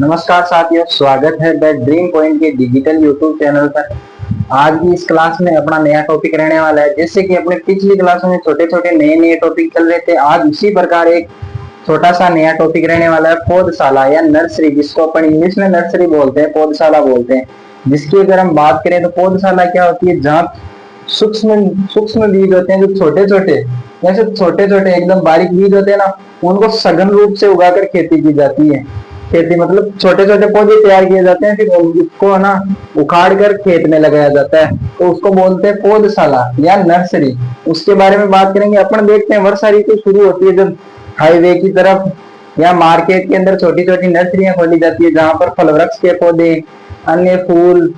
नमस्कार साथियों, स्वागत है द ड्रीम पॉइंट के डिजिटल यूट्यूब चैनल पर। आज की इस क्लास में अपना नया टॉपिक रहने वाला है। जैसे कि अपने पिछली क्लासों में छोटे छोटे नए टॉपिक चल रहे थे, आज उसी प्रकार एक छोटा सा नया टॉपिक रहने वाला है, पौधशाला या नर्सरी, जिसको अपन इंग्लिश में नर्सरी बोलते हैं, पौधशाला बोलते हैं। जिसकी अगर हम बात करें तो पौधशाला क्या होती है, जहाँ सूक्ष्म सूक्ष्म बीज होते हैं, जो छोटे छोटे जैसे छोटे छोटे एकदम बारीक बीज होते हैं ना, उनको सघन रूप से उगाकर खेती की जाती है। खेती मतलब छोटे छोटे पौधे तैयार किए जाते हैं, फिर उसको ना उखाड़ कर खेत में लगाया जाता है, तो उसको बोलते हैं पौधशाला या नर्सरी। उसके बारे में बात करेंगे। अपन देखते हैं वर्षा ऋतु शुरू होती है जब हाईवे की तरफ या मार्केट के अंदर छोटी छोटी नर्सरियां खोली जाती है, जहां पर फल वृक्ष के पौधे, अन्य फूल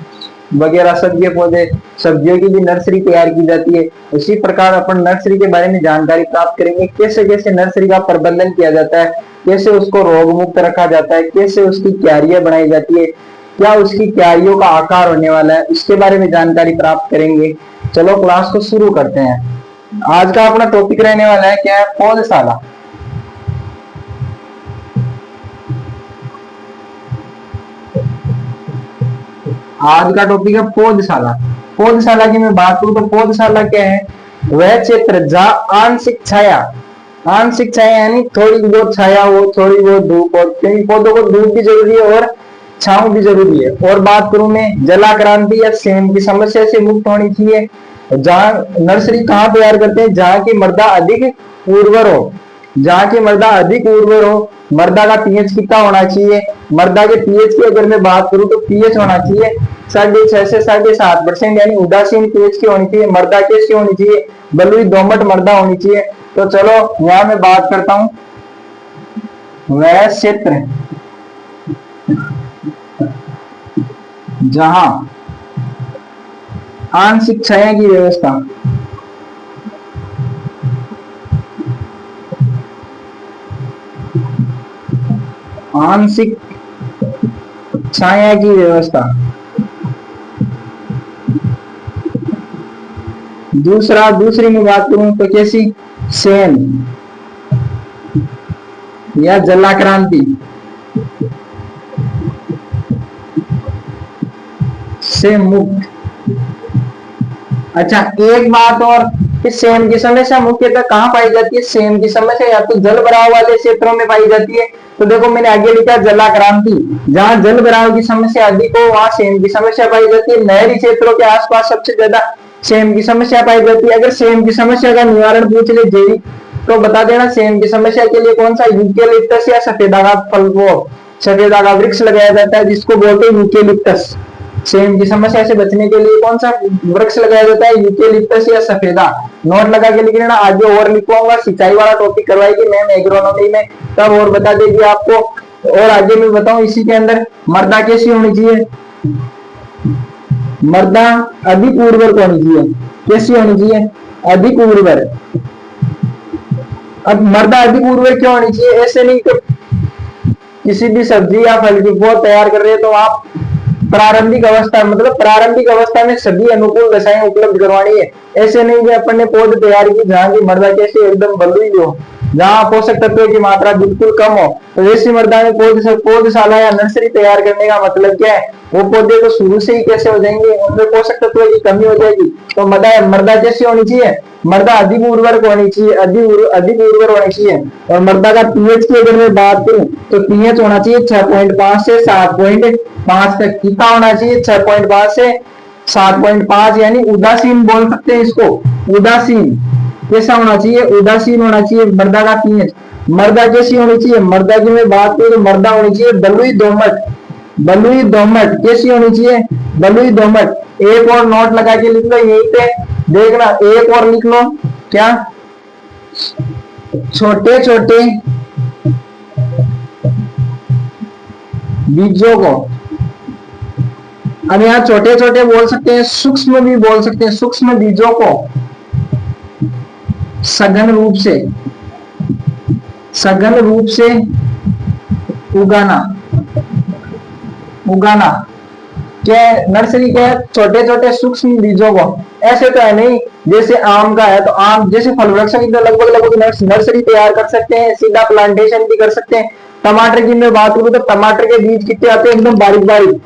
वगैरह सब्जी पौधे, सब्जियों की भी नर्सरी तैयार की जाती है। उसी प्रकार अपन नर्सरी के बारे में जानकारी प्राप्त करेंगे, कैसे कैसे नर्सरी का प्रबंधन किया जाता है, कैसे उसको रोग मुक्त रखा जाता है, कैसे उसकी क्यारियां बनाई जाती है, क्या उसकी क्यारियों का आकार होने वाला है, इसके बारे में जानकारी प्राप्त करेंगे। चलो क्लास को शुरू करते हैं। आज का अपना टॉपिक रहने वाला है क्या है, पौधशाला। आज का टॉपिक है पौधशाला। पौधशाला की मैं बात करूं तो पौधशाला क्या है, वह क्षेत्र जहाँ आंशिक छाया यानी थोड़ी बहुत छाया हो, थोड़ी बहुत धूप हो, क्योंकि पौधों को धूप भी जरूरी है और छांव भी जरूरी है। और बात करूं मैं जलाक्रांति या सेम की समस्या से मुक्त होनी चाहिए। जहाँ नर्सरी कहाँ तैयार करते हैं, जहाँ की मृदा अधिक उर्वर हो, जहाँ की मृदा अधिक उर्वर हो। मृदा का पीएच कितना होना चाहिए, मृदा के पीएच की अगर मैं बात करूं तो पीएच होना चाहिए 6.5 से 7.5%, यानी उदासीन पीएच की होनी चाहिए। मृदा कैसी होनी चाहिए, बलुई दोमट मृदा होनी चाहिए। तो चलो यहाँ मैं बात करता हूं, वह क्षेत्र जहां आंशिक छाया की व्यवस्था, आंशिक छाया की व्यवस्था। दूसरी में बात करूं तो कैसी, सेम या जलाक्रांति से मुक्त। अच्छा, एक बात और कि सेम की समस्या मुख्यतः कहाँ पाई जाती है, सेम की समस्या या तो जल भराव वाले क्षेत्रों में पाई जाती है। तो देखो मैंने आगे लिखा जलाक्रांति, जहां जल भराव की समस्या अधिक हो वहां सेम की समस्या पाई जाती है। नहरी क्षेत्रों के आसपास सबसे ज्यादा सेम की समस्या पाई जाती है। अगर सेम की समस्या का निवारण पूछ ले जैविक, तो बता देना सेम की समस्या के लिए कौन सा यूकेलिप्टस या सफेदा का फल, वो सफेदा का वृक्ष लगाया जाता है, जिसको बोलते हैं यूकेलिप्टस। सेम की समस्या से बचने के लिए कौन सा वृक्ष लगाया जाता है, यूकेलिप्टस या सफेदा। नोट लगा के लिख लेना, आगे और लिखवाऊंगा। सिंचाई वाला टॉपिक करवाएगी मैम एग्रोनॉमी में, तब और बता देगी आपको। और आगे मैं बताऊं इसी के अंदर मृदा कैसी होनी चाहिए, मृदा अधिक उर्वर होनी चाहिए। कैसी होनी चाहिए, अधिक उर्वर। अब मृदा अधिक उर्वर क्यों होनी चाहिए, ऐसे नहीं कि किसी भी सब्जी या फल की पौध तैयार कर रहे हैं तो आप प्रारंभिक अवस्था में सभी अनुकूल दशाएं उपलब्ध करवानी है। ऐसे नहीं कि अपन ने पौध तैयार की जहाँ की मृदा कैसे एकदम बलुई हो, जहाँ पोषक तत्वों की मात्रा बिल्कुल कम हो, तो ऐसी मृदा में पौधशाला या नर्सरी तैयार करने का मतलब क्या है, वो पौधे तो शुरू से ही कैसे हो जाएंगे, उनमें पोषक तत्वों की कमी हो जाएगी। तो मृदा कैसी होनी चाहिए, मृदा अधिक उर्वरक होनी चाहिए, अधिक उर्वर होनी चाहिए। और मृदा का पीएच की अगर मैं बात करूं तो पीएच होना चाहिए 6.5 से 7.5 तक। कितना होना चाहिए, 6.5 से 7.5, यानी उदासीन बोल सकते हैं इसको, उदासीन। कैसा होना चाहिए, उदासीन होना चाहिए मृदा का पीएच। मृदा कैसी होनी चाहिए, मृदा की मैं बात करूं तो मृदा होनी चाहिए बलुई दोमट। बलुई दोमट कैसी होनी चाहिए, बलुई दोमट। एक और नोट लगा के लिख लो यहीं पे, देखना एक और लिख लो, क्या, छोटे छोटे बीजों को, अब यहाँ छोटे छोटे बोल सकते हैं, सूक्ष्म भी बोल सकते हैं, सूक्ष्म बीजों को सघन रूप से उगाना क्या नर्सरी क्या है, छोटे छोटे सूक्ष्म बीजों को। ऐसे तो है नहीं, जैसे आम का है तो आम जैसे फल वृक्ष की लगभग नर्सरी तैयार कर सकते हैं, सीधा प्लांटेशन भी कर सकते हैं। टमाटर की मैं बात करूं तो टमाटर के बीज कितने आते हैं, एकदम बारीक बारीक।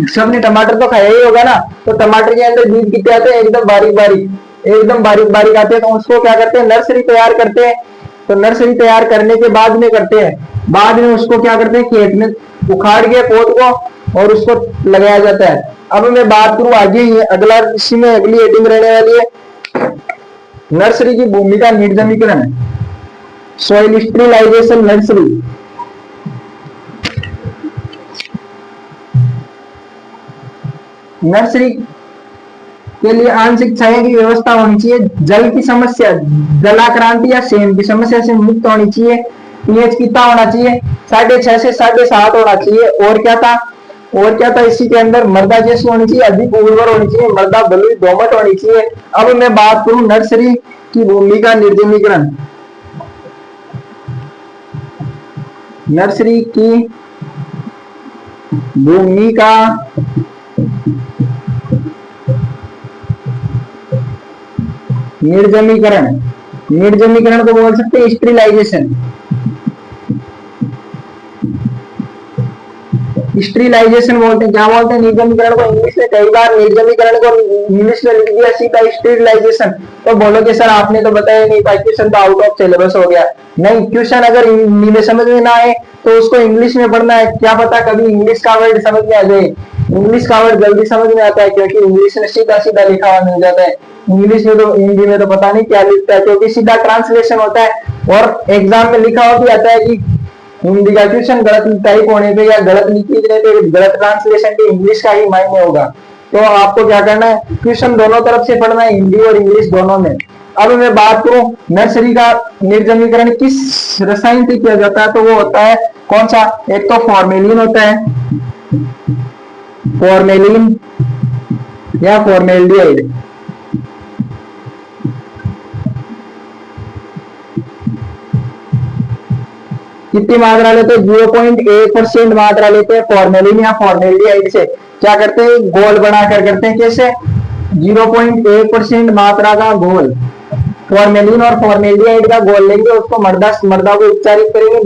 सबने टमाटर तो खाया ही होगा ना, तो टमाटर के अंदर बीज कितने आते हैं, एकदम बारीक बारीक, एकदम बारीक बारीक आते हैं। तो उसको क्या करते हैं, नर्सरी तैयार करते हैं। तो नर्सरी तैयार करने के बाद में करते हैं, बाद में उसको क्या करते हैं, खेत में उखाड़ के पौध को और उसको लगाया जाता है। अब मैं बात करूं आगे, ये अगला इसी में अगली हेडिंग रहने वाली है नर्सरी की भूमिका निर्जमीकरण, सॉइल स्टेरिलाइजेशन नर्सरी। नर्सरी के लिए आंशिक छाया की व्यवस्था होनी चाहिए, जल की समस्या, जलाक्रांति या सेम की समस्या से मुक्त होनी चाहिए। पीएच कितना होना चाहिए, 6.5 से 7.5 होना चाहिए। और क्या था इसी के अंदर, मृदा जैसी होनी चाहिए, अधिक उर्वर होनी चाहिए, मृदा बलुई दोमट होनी चाहिए। अब मैं बात करूं नर्सरी की भूमिका निर्जमीकरण, नर्सरी की भूमिका निर्जमीकरण, निर्जमीकरण को बोल सकते हैं स्टेरिलाइजेशन। स्टेरिलाइजेशन बोलते हैं, क्या बोलते हैं निर्जमीकरण को इंग्लिश में, कई बार निर्जमीकरण को इंग्लिश में लिख दिया सीधा स्टेरिलाइजेशन। तो बोलोगे सर आपने तो बताया नहीं था, क्वेश्चन तो आउट ऑफ सिलेबस हो गया। नहीं, क्वेश्चन अगर हिंदी समझ में ना आए तो उसको इंग्लिश में पढ़ना है, क्या पता कभी इंग्लिश का वर्ड समझ में आ जाए। इंग्लिश का वर्ड जल्दी समझ में आता है क्योंकि इंग्लिश में सीधा सीधा लिखा हुआ मिल जाता है। इंग्लिश में तो, हिंदी में तो पता नहीं क्या लिखता है क्योंकि सीधा ट्रांसलेशन होता है और एग्जाम में लिखा हुआ भी आता है कि हिंदी का क्वेश्चन गलत टाइप होने पे या गलत लिखने पे, गलत ट्रांसलेशन पे इंग्लिश का ही मायने होगा। तो आपको क्या करना है, क्वेश्चन दोनों तरफ से पढ़ना है, हिंदी और इंग्लिश दोनों में। अब मैं बात करूं नर्सरी का निर्जमीकरण किस रसायन से किया जाता है, तो वो होता है कौन सा, एक तो फॉर्मेलिन होता है, फॉर्मेलिन या फॉर्मेल्डिहाइड। कितनी मात्रा लेते हैं, 0.1% मात्रा लेते हैं फॉर्मेलिन या फॉर्मेल्डिहाइड से। क्या करते हैं, घोल बनाकर करते हैं, कैसे, 0.1% मात्रा का घोल फॉर्मेलिन और फॉर्मेल्डिहाइड का घोल लेंगे, उसको मृदा को उपचारित करेंगे,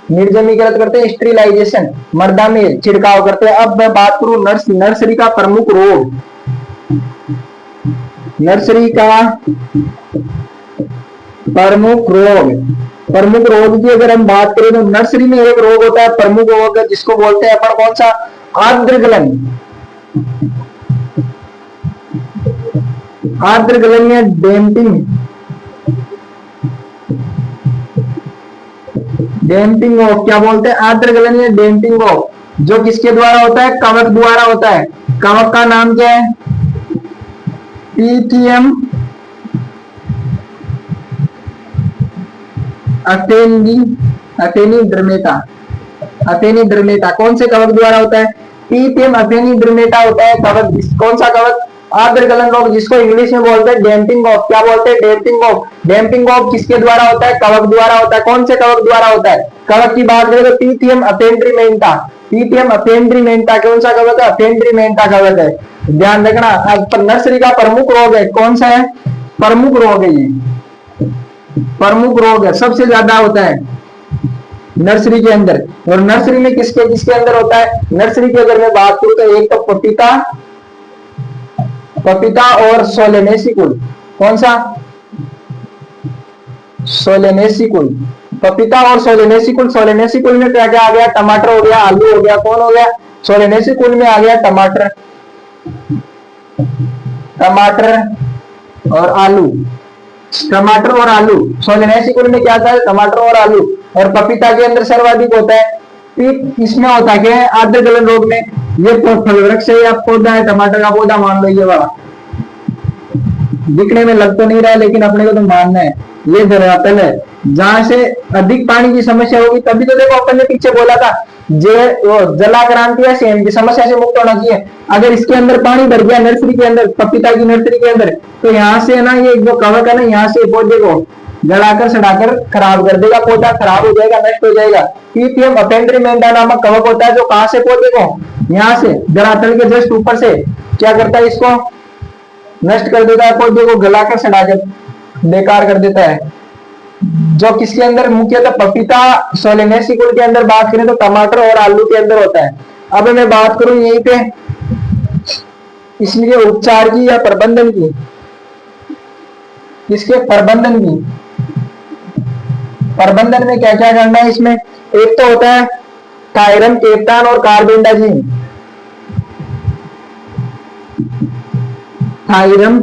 निर्जमीकृत करते हैं, स्टेरिलाइजेशन मृदा में छिड़काव करते हैं। अब मैं बात करूं नर्सरी का प्रमुख रोग, नर्सरी का प्रमुख रोग की अगर हम बात करें तो नर्सरी में एक रोग होता है प्रमुख रोग, जिसको बोलते हैं अपन कौन सा, आर्द्रगलन, आर्द्रगलन या डैम्पिंग ऑफ, क्या बोलते हैं, आर्द्रगलन या डैम्पिंग ऑफ, जो किसके द्वारा होता है, कवक द्वारा होता है। कवक का नाम क्या है, पीथियम अथेनिड्रमेटा, कौन से कवक द्वारा होता है, पीथियम अथेनिड्रमेटा होता है कवक। कौन सा कवक, आर्द्रगलन रोग, जिसको इंग्लिश में बोलते हैं डैम्पिंग ऑफ। क्या बोलते हैं, डैम्पिंग ऑफ। डैम्पिंग ऑफ किसके द्वारा होता है, कवक द्वारा होता है। कौन से कवक द्वारा होता है, कवक की बात करें तो पीथियम अथेनिड्रमेटा, पीथियम अथेनिड्रमेटा कौन सा कवक है, अथेनिड्रमेटा कवक है, ध्यान रखना। अब नर्सरी का प्रमुख रोग है, कौन सा है, प्रमुख रोग है, ये प्रमुख रोग है, सबसे ज्यादा होता है नर्सरी के अंदर। और नर्सरी में किसके किसके अंदर होता है, नर्सरी की अगर मैं बात करूं तो एक तो पपीता और सोलेनेसी कुल, कौन सा, सोलेनेसी कुल, पपीता और सोलेनेसी कुल। सोलेनेसी कुल में क्या क्या आ गया, टमाटर हो गया, आलू हो गया, कौन हो गया, सोलेनेसी कुल में आ गया टमाटर और आलू, टमाटर और आलू। सोलेनेसी कुल में क्या था, टमाटर और आलू। और पपीता के अंदर सर्वाधिक होता है, इसमें होता क्या है, आर्द्रगलन रोग में। ये फल वृक्ष है या पौधा है, टमाटर का पौधा मान लो, ये वाला दिखने में लग तो नहीं रहा है लेकिन अपने को तो मानना है, ये धरातल है जहां से अधिक पानी की समस्या होगी। तभी तो देखो अपन ने पीछे बोला था जलाक्रांति या सेम की समस्या से मुक्त होना चाहिए। अगर इसके अंदर पानी भर गया नर्सरी के अंदर, पपीता की नर्सरी के अंदर, तो यहाँ से ना ये जो कवक है ना, यहाँ से पौधे को जलाकर सड़ाकर खराब कर देगा, पौधा खराब हो जाएगा, नष्ट हो जाएगा। पीथियम अथेनिड्रमेटा नामक कवक होता है जो कहां से पौधे को, यहाँ से धरातल के जस्ट ऊपर से क्या करता है, इसको नष्ट कर देता है, पौधे को गलाकर सड़ाकर बेकार कर देता है। जो किसके अंदर मुख्यतः पपीता सोलेनेसी कुल के अंदर बात करें तो टमाटर और आलू के अंदर होता है। अब मैं बात करूं यहीं पे इसलिए उपचार की या प्रबंधन की, इसके प्रबंधन की, प्रबंधन में क्या क्या करना है इसमें, एक तो होता है थायरम, केप्टान और कार्बेंडाजिम। थायरम,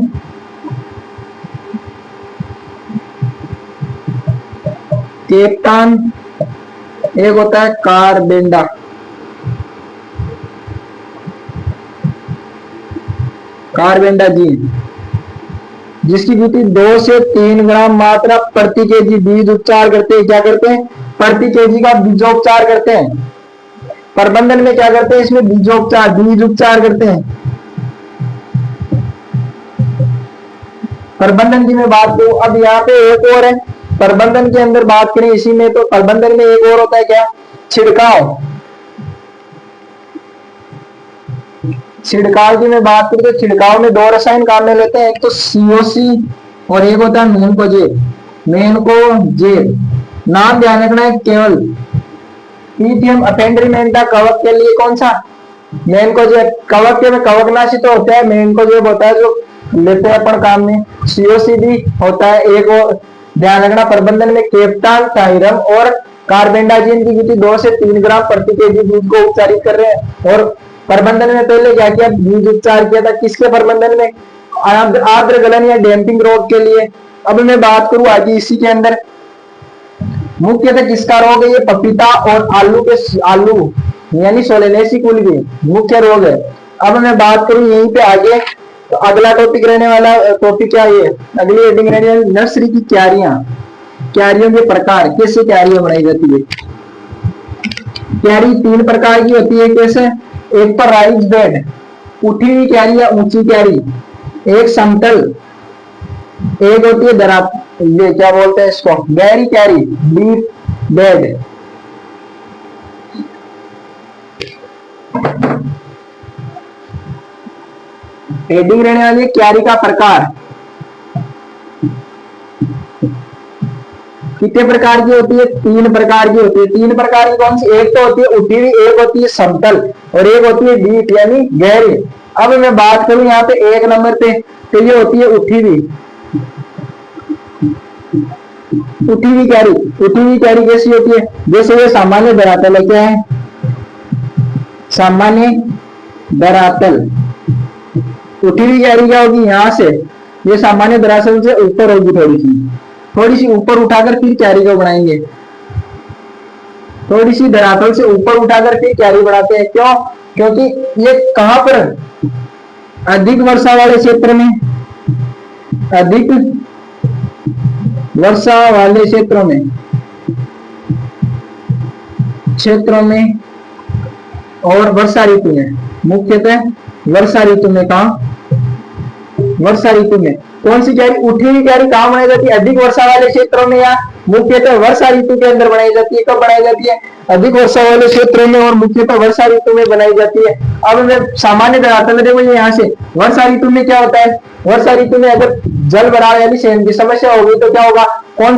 केप्टान, एक होता है कार्बेंडा, कार्बेंडाजिम, जिसकी गिनती 2 से 3 ग्राम मात्रा प्रति केजी बीज उपचार करते हैं। क्या करते हैं? प्रति केजी का बीजोपचार करते हैं। प्रबंधन में क्या करते हैं? इसमें बीजोपचार, बीज उपचार करते हैं। प्रबंधन की मैं बात करूं, अब यहाँ पे एक और है प्रबंधन के अंदर बात करें इसी में, तो प्रबंधन में एक और होता है क्या? छिड़काव। छिड़काव की मैं बात करूं तो छिड़काव में 2 रसायन काम में लेते हैं, एक तो सीओसी और एक होता है मेनकोजेब। मेनकोजेब नाम ध्यान रखना है केवल। पीटीएम अपेंड्रीमेंटा कवक के लिए कौन सा? मेनकोजेब। कवक के में कवकनाशी तो होता है, मेनकोजेब होता है जो लेते हैं अपन काम में। सीओसी भी होता है एक और ध्यान रखना। प्रबंधन में केप्टान, थायरम और कार्बेंडाजिम की गिनती 2 से 3 ग्राम प्रति केजी बीज को उपचारित कर रहे हैं। और प्रबंधन में पहले क्या किया? बीज उपचार किया था। किसके प्रबंधन में? आर्द्र गलन या डैम्पिंग रोग के लिए। अब मैं बात करूं आगे इसी के अंदर मुख्यतः किसका रोग है? ये पपीता और आलू के, आलू यानी सोलेनेसी कुल के मुख्य रोग है। अब मैं बात करूं यहीं पे आगे, तो अगला टॉपिक रहने वाला टॉपिक क्या है? अगली हेडिंग रहने वाली नर्सरी की क्यारियां, क्यारियों के प्रकार, कैसे क्यारियां बनाई जाती है। क्यारी 3 प्रकार की होती है। कैसे? एक तो राइज बेड, उठी हुई क्यारी या ऊंची क्यारी, एक समतल, एक होती है धरातल, ये क्या बोलते हैं इसको? गहरी क्यारी, डीप बेड। हेडिंग रहने वाली क्यारी का प्रकार। कितने प्रकार की होती है? 3 प्रकार की होती है। 3 प्रकार की कौन सी? एक तो होती है उठी हुई, एक होती है समतल और एक होती है डीप यानी गहरी। अब मैं बात करूं यहाँ पे 1 नंबर पे, तो ये होती है उठी हुई। उठी हुई क्यारी, उठी हुई क्यारी कैसी होती है? जैसे ये सामान्य धरातल है, क्या है? सामान्य धरातल। उठी हुई क्यारी क्या होगी? यहां से ये सामान्य धरातल से ऊपर होगी, थोड़ी सी ऊपर उठाकर फिर क्यारी को बनाएंगे। थोड़ी सी धरातल से ऊपर उठाकर फिर क्यारी बनाते हैं। क्यों? क्योंकि ये कहां पर? अधिक वर्षा वाले क्षेत्र में, अधिक वर्षा वाले क्षेत्रों में और वर्षा ऋतु में, मुख्यतः वर्षा ऋतु में। कहा? वर्षा ऋतु में कौन सी क्यारी? उठी हुई क्यारी कहां बनाई जाती है? अधिक वर्षा वाले क्षेत्रों में या मुख्यतः वर्षा ऋतु के अंदर बनाई जाती है। कब बनाई जाती है? अधिक वर्षा वाले क्षेत्रों में और मुख्यतः वर्षा ऋतु में बनाई जाती है। अब मैं सामान्य धरातल देखो यहाँ से, वर्षा ऋतु में क्या होता है? वर्षा ऋतु में अगर जल भराव यानी सेम की समस्या होगी तो क्या होगा? कौन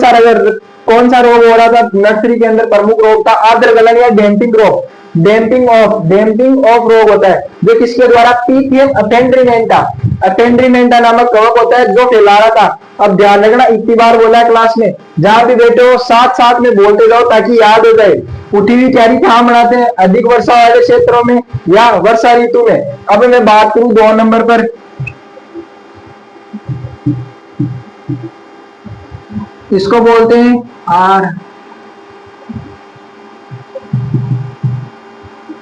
सा रोग हो रहा था नर्सरी के अंदर? प्रमुख रोग था आर्द्र गलन या डैम्पिंग रोग। डैम्पिंग ऑफ रोग होता है जो किसके द्वारा? पीटीएम अपेंड्रीमेंटा नामक कवक होता है जो फैला रहा था। अब ध्यान रखना, इतनी बार बोला है क्लास में, जहां भी बैठे हो साथ साथ में बोलते जाओ ताकि याद हो जाए। उठी हुई क्यारी कहां बनाते हैं? अधिक वर्षा वाले क्षेत्रों में या वर्षा ऋतु में। अब मैं बात करूं 2 नंबर पर, इसको बोलते हैं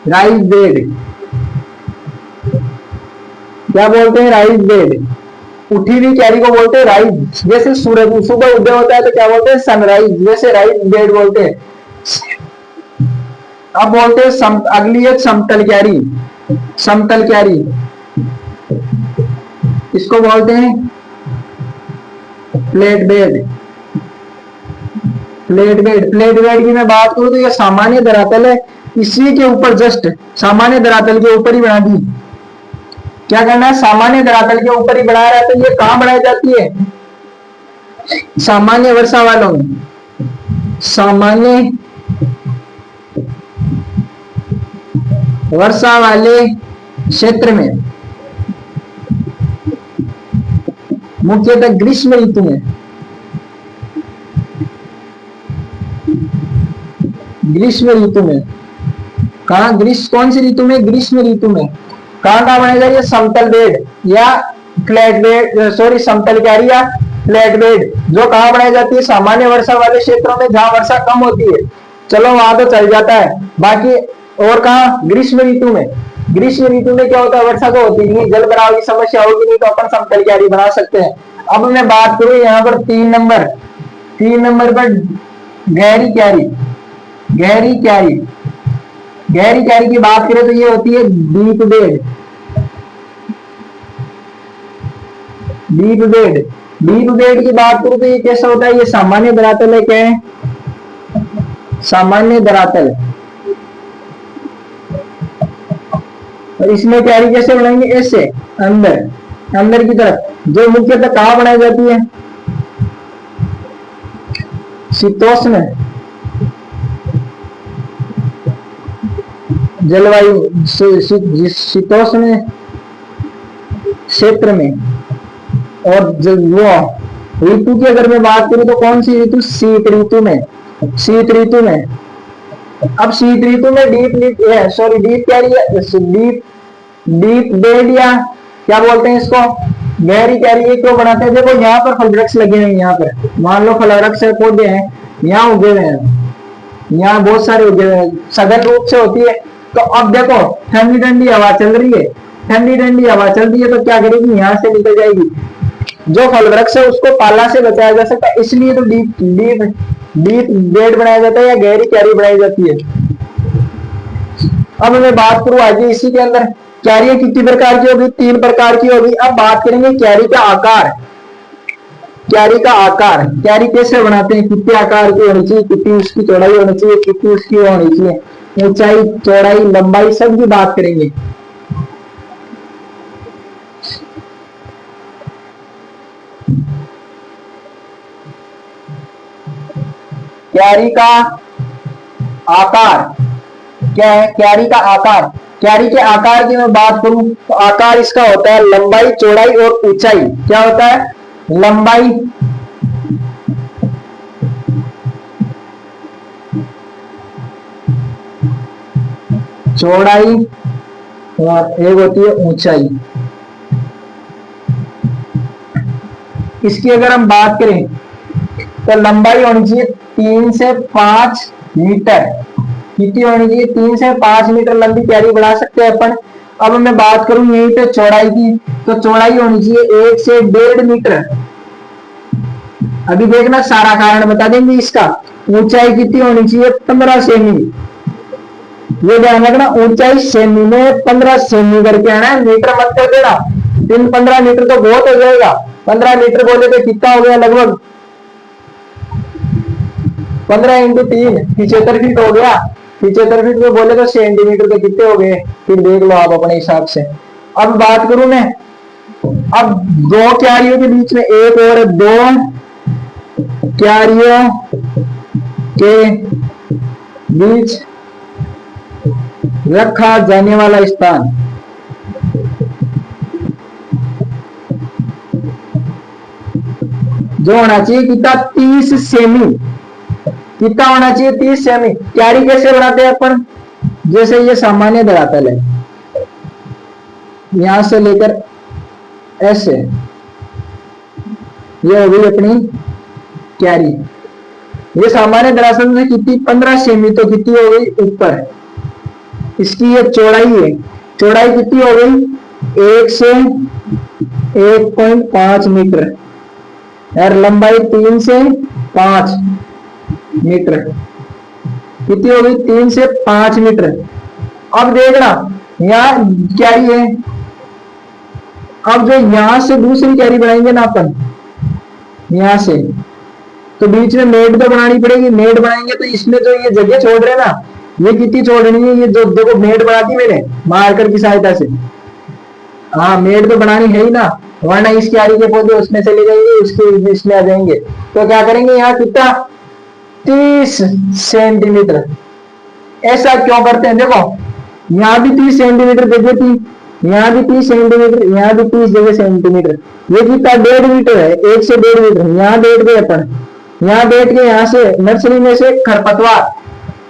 राइस बेड। क्या बोलते हैं? Rice bed. उठी हुई क्यारी को बोलते हैं राइस। जैसे सूरज सुबह उदय होता है तो क्या बोलते हैं? सनराइज, जैसे राइस बेड बोलते हैं। अब बोलते हैं अगली है समतल क्यारी। समतल क्यारी इसको बोलते हैं फ्लैट बेड। फ्लैट बेड की मैं बात करूं तो यह सामान्य धरातल है, इसी के ऊपर जस्ट सामान्य धरातल के ऊपर ही बना दी। क्या करना है? सामान्य धरातल के ऊपर ही बना रहा है। तो ये कहां बनाई जाती है? सामान्य वर्षा वालों में, सामान्य वर्षा वाले क्षेत्र में, मुख्यतः ग्रीष्म ऋतु में, ग्रीष्म ऋतु में कहा, कौन सी ऋतु में? ग्रीष्म ऋतु में। कहाँ बनेगा ये? समतल बेड या फ्लैट बेड, सॉरी समतल क्यारी या फ्लैट बेड, जो कहाँ बनाई जाती है? सामान्य वर्षा वाले क्षेत्रों में जहां वर्षा कम होती है, चलो वहां तो चल जाता है। बाकी और कहा? ग्रीष्म ऋतु में। ग्रीष्म ऋतु में क्या होता है? वर्षा तो होती नहीं, जल भराव की समस्या होगी नहीं, तो अपन समतल क्यारी बना सकते हैं। अब मैं बात करूं यहाँ पर 3 नंबर पर गहरी क्यारी। गहरी क्यारी, गहरी क्यारी की बात करें तो ये होती है deep bed. Deep bed, deep bed की बात करूं तो ये कैसा होता है? ये सामान्य धरातल है। क्या है? सामान्य धरातल। और इसमें क्यारी कैसे बनाएंगे? ऐसे अंदर, अंदर की तरफ, जो मुख्यतः कहाँ बनाई जाती है? शीतोष्ण जलवायु, शीतोष्ण क्षेत्र में। और वो ऋतु की अगर मैं बात करूं तो कौन सी ऋतु? शीत ऋतु में। शीत ऋतु में। अब शीत ऋतु में डीप बेड या क्या बोलते हैं इसको? गहरी क्यारी। ये क्यों बनाते हैं? देखो यहाँ पर फल वृक्ष लगे हुए हैं, यहाँ पर मान लो फल वृक्ष पौधे हैं, यहाँ उगे हुए हैं, यहाँ बहुत सारे उगे हुए हैं, सघन रूप से होती है। तो अब देखो ठंडी ठंडी हवा चल रही है, ठंडी ठंडी हवा चल रही है, तो क्या करेगी? यहाँ से निकल जाएगी। जो फल वृक्ष है उसको पाला से बचाया जा सकता है, इसलिए तो डीप बेड बनाया जाता है या गहरी क्यारी बनाई जाती है। अब मैं बात करूं आगे इसी के अंदर, क्यारियां कितनी प्रकार की होगी? 3 प्रकार की होगी। अब बात करेंगे क्यारी का आकार। क्यारी का आकार, क्यारी कैसे बनाते हैं? कितने आकार की होनी चाहिए? कितनी उसकी चौड़ाई होनी चाहिए? कितनी उसकी होनी चाहिए? ऊंचाई, चौड़ाई, लंबाई, सब की बात करेंगे। क्यारी का आकार क्या है? क्यारी का आकार, क्यारी के आकार की मैं बात करूं तो आकार इसका होता है लंबाई, चौड़ाई और ऊंचाई। क्या होता है? लंबाई, चौड़ाई और एक होती है ऊंचाई। इसकी अगर हम बात करें तो लंबाई होनी चाहिए 3 से 5 मीटर। कितनी होनी चाहिए? 3 से 5 मीटर लंबी क्यारी बना सकते हैं अपन। अब मैं बात करूं यहीं पे चौड़ाई की, तो चौड़ाई होनी चाहिए 1 से 1.5 मीटर। अभी देखना सारा कारण बता देंगे इसका। ऊंचाई कितनी होनी चाहिए? 15 सेमी। ये ध्यान रखना, ऊंचाई सेमी में 15 सेमी करके आना है, मीटर मत कर देना। 15 मीटर तो बहुत हो जाएगा। 15 मीटर बोले तो कितना हो गया? लगभग 15 × 3 75 फीट हो गया। 75 फीट में बोले तो सेंटीमीटर के कितने हो गए? फिर देख लो आप अपने हिसाब से। अब बात करूं मैं, अब 2 क्यारियों के बीच में, एक और 2 क्यारियों के बीच रखा जाने वाला स्थान, जो होना चाहिए कितना? 30 सेमी। कितना होना चाहिए? 30 सेमी। क्यारी कैसे बनाते हैं अपन? जैसे ये सामान्य धरातल है, यहां से लेकर ऐसे, ये हो गई अपनी क्यारी। ये सामान्य धरातल में कितनी? 15 सेमी। तो कितनी हो गई ऊपर? इसकी ये चौड़ाई है, चौड़ाई कितनी हो गई? 1 से 1.5 मीटर और लंबाई 3 से 5 मीटर। कितनी हो गई? 3 से 5 मीटर। अब देखना यहाँ क्यारी है, अब जो यहां से दूसरी क्यारी बनाएंगे ना अपन, यहां से, तो बीच में मेड तो बनानी पड़ेगी। मेड बनाएंगे तो इसमें जो ये जगह छोड़ रहे ना, ये कितनी छोड़नी है? ये जो देखो मेड बना दी मैंने मार्कर की सहायता से। हाँ, मेड तो बनानी है ही ना। वरना इस क्यारी के पौधे उसमें चले जाएंगे, उसके इसमें आ जाएंगे। तो क्या करेंगे, यहाँ कितना 30 सेंटीमीटर। ऐसा क्यों करते हैं, देखो यहाँ भी 30 सेंटीमीटर जगह थी, यहाँ भी 30 सेंटीमीटर, यहाँ भी 30 जगह सेंटीमीटर, ये कितना 1.5 मीटर है, 1 से 1.5 मीटर। यहाँ बैठ गए अपन, यहाँ बैठ के यहाँ से नर्सरी में से खरपतवार।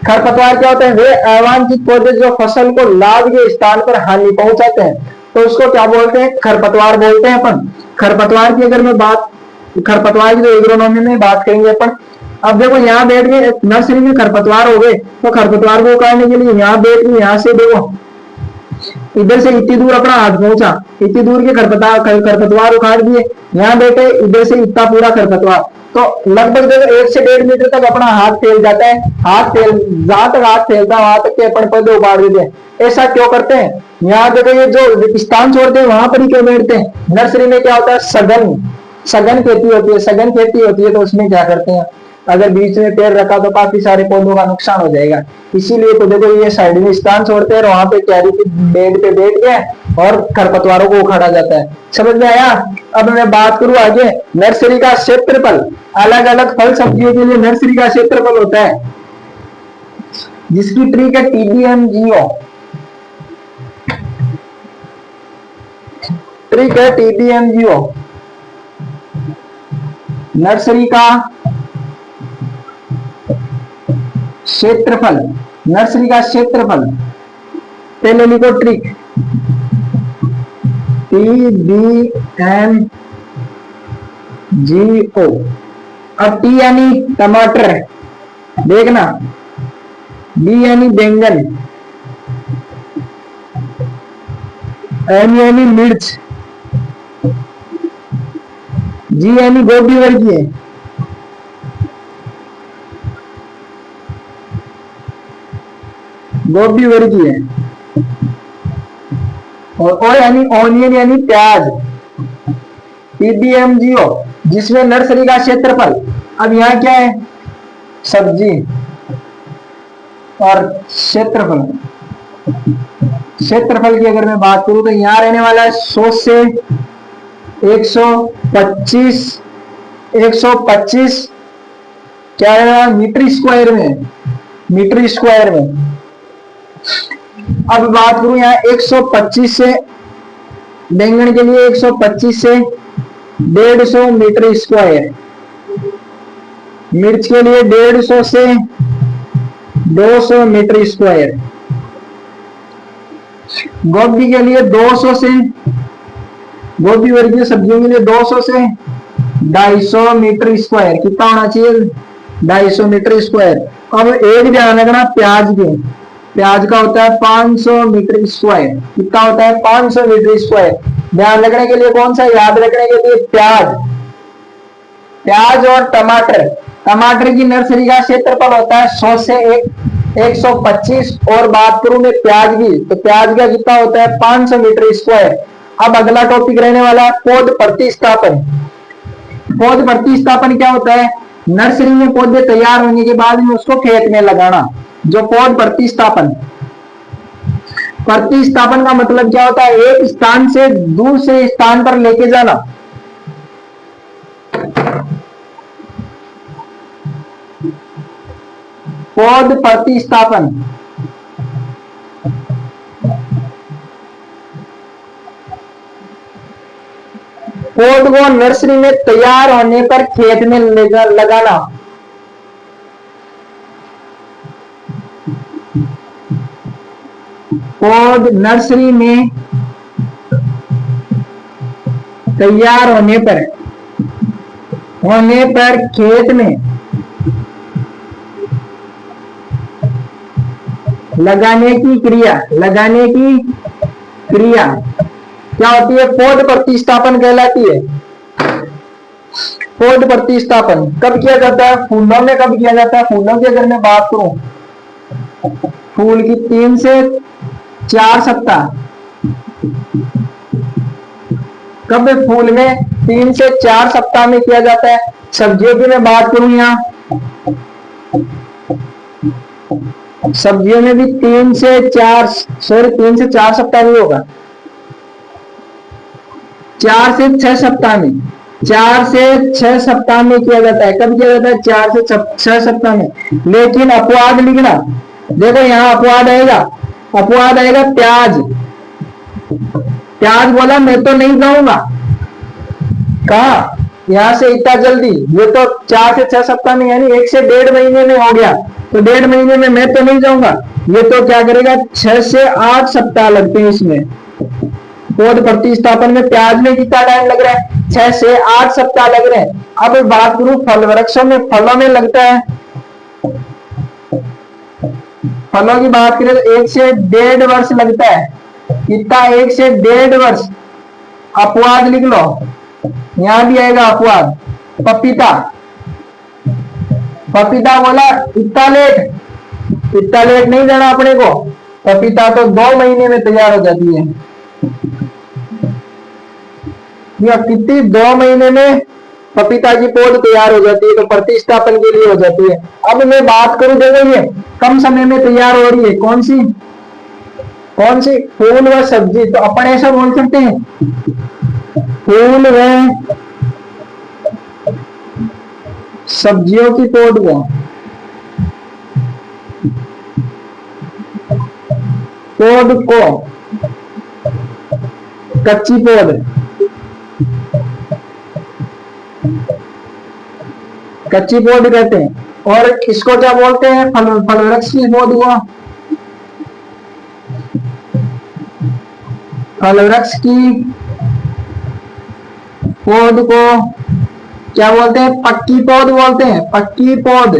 खरपतवार क्या होते हैं, वे अवांछित पौधे जो फसल को लाभ के स्थान पर हानि पहुंचाते हैं, तो उसको क्या बोलते हैं, खरपतवार बोलते हैं अपन। खरपतवार की अगर मैं बात, खरपतवार की तो एग्रोनॉमी में बात करेंगे अपन। अब देखो यहाँ बैठ के नर्सरी में खरपतवार हो गए, तो खरपतवार को उखाड़ने के लिए यहाँ बैठ के, यहाँ से देखो इधर से इतनी दूर अपना हाथ पहुंचा, इतनी दूर के खरपतवार उखाड़ दिए, यहाँ बैठे इधर से इतना पूरा खरपतवार, तो लगभग देखो 1 से 1.5 मीटर तक अपना हाथ फैल जाता है। हाथ फैल, जहां तक हाथ फैलता है वहां तक के अपन पौधे उखाड़ देते हैं। ऐसा क्यों करते हैं, यहाँ देखो ये जो स्थान छोड़ते हैं वहां पर ही क्यों बैठते हैं। नर्सरी में क्या होता है, सघन खेती होती है, सघन खेती होती है, तो उसमें क्या करते हैं, अगर बीच में पेड़ रखा तो काफी सारे पौधों का नुकसान हो जाएगा। इसीलिए तो देखो ये साइड में स्थान छोड़ते हैं और वहां पे क्यारी के बेड पे बैठ गए और खरपतवारों को उखाड़ा जाता है। समझ में आया। अब मैं बात करूं आगे, नर्सरी का क्षेत्रफल। अलग अलग फल सब्जियों के लिए नर्सरी का क्षेत्रफल होता है, जिसकी ट्रिक है TDMGO। ट्रिक है TDMGO। नर्सरी का क्षेत्रफल, नर्सरी का क्षेत्रफल, पहले लिखो ट्रिक TDMGO। अब T यानी टमाटर, देखना, B यानी बैंगन, M यानी मिर्च, G यानी गोभी वर्गीय, गोभी वर्गीय, और O यानी ऑनियन यानी प्याज। TDMGO, जिसमें नर्सरी का क्षेत्रफल। अब यहाँ क्या है, सब्जी और क्षेत्रफल। क्षेत्रफल की अगर मैं बात करूं तो यहाँ रहने वाला है 100 से 125 क्या है, मीटर स्क्वायर में, मीटर स्क्वायर में। अब बात करूं यहाँ 125 से, बैंगन के लिए 125 से 150 मीटर स्क्वायर, मिर्च के लिए 150 से 200 मीटर स्क्वायर, गोभी के लिए 200 से, गोभी वर्गीय सब्जियों के लिए 200 से 250 मीटर स्क्वायर। कितना होना चाहिए, 250 मीटर स्क्वायर। अब एक ध्यान रखना, प्याज के, प्याज का होता है 500 मीटर स्क्वायर। कितना होता है, 500 मीटर स्क्वायर। ध्यान रखने के लिए कौन सा, याद रखने के लिए प्याज, प्याज और टमाटर। टमाटर की नर्सरी का क्षेत्रफल होता है 100 से 125। और बात करूं मैं प्याज की, तो प्याज का कितना होता है, 500 मीटर स्क्वायर। अब अगला टॉपिक रहने वाला है पौध प्रतिस्थापन। पौध प्रतिस्थापन क्या होता है, नर्सरी में पौधे तैयार होने के बाद में उसको खेत में लगाना। जो पौध प्रतिस्थापन, प्रतिस्थापन का मतलब क्या होता है, एक स्थान से दूसरे स्थान पर लेके जाना। पौध प्रतिस्थापन, पौध को नर्सरी में तैयार होने पर खेत में लगाना। पौध नर्सरी में तैयार होने पर खेत में लगाने की क्रिया, लगाने की क्रिया क्या होती है, पौध प्रतिस्थापन कहलाती है। पौध प्रतिस्थापन कब किया जाता है, फूलों में कब किया जाता है। फूलों की अगर मैं बात करूं, फूल की 3 से 4 सप्ताह, कब फूल में 3 से 4 सप्ताह में किया जाता है। सब्जियों की मैं बात करूं, यहाँ सब्जियों में भी 3 से 4 सप्ताह नहीं होगा, 4 से 6 सप्ताह में, 4 से 6 सप्ताह में किया जाता है। कब किया जाता है? 4 से 6 सप्ताह में। लेकिन अपवाद लिखना, देखो यहाँ अपवाद आएगा, अपवाद आएगा प्याज। प्याज बोला मैं तो नहीं जाऊंगा, कहा यहां से इतना जल्दी, ये तो 4 से 6 सप्ताह में यानी 1 से 1.5 महीने में हो गया, तो 1.5 महीने में मैं तो नहीं जाऊंगा। ये तो क्या करेगा, 6 से 8 सप्ताह लगते हैं इसमें। पौध प्रतिस्थापन में प्याज में कितना टाइम लग रहा है? 6 से 8 सप्ताह लग रहे हैं। अब बात करूं फल वृक्षों में, फलों में लगता है, फलों की बात करें तो 1 से 1.5 वर्ष लगता है। कितना? 1 से 1.5 वर्ष। अपवाद लिख लो, यहां भी आएगा अपवाद। पपीता, पपीता बोला इतना लेट, इतना लेट नहीं जाना अपने को। पपीता तो 2 महीने में तैयार हो जाती है, या कितनी 2 महीने में पपीता की पौध तैयार हो जाती है, तो प्रतिस्थापन के लिए हो जाती है। अब मैं बात करूं, देखो ये कम समय में तैयार हो रही है, कौन सी? कौन सी? फूल व सब्जी। तो अपन ऐसा बोल सकते हैं, फूल व सब्जियों की पौध को कच्ची पौध, कच्ची पौध कहते हैं। और इसको क्या बोलते हैं? फल वृक्ष की पौध को, फल वृक्ष की पौध को क्या बोलते हैं? पक्की पौध बोलते हैं, पक्की पौध।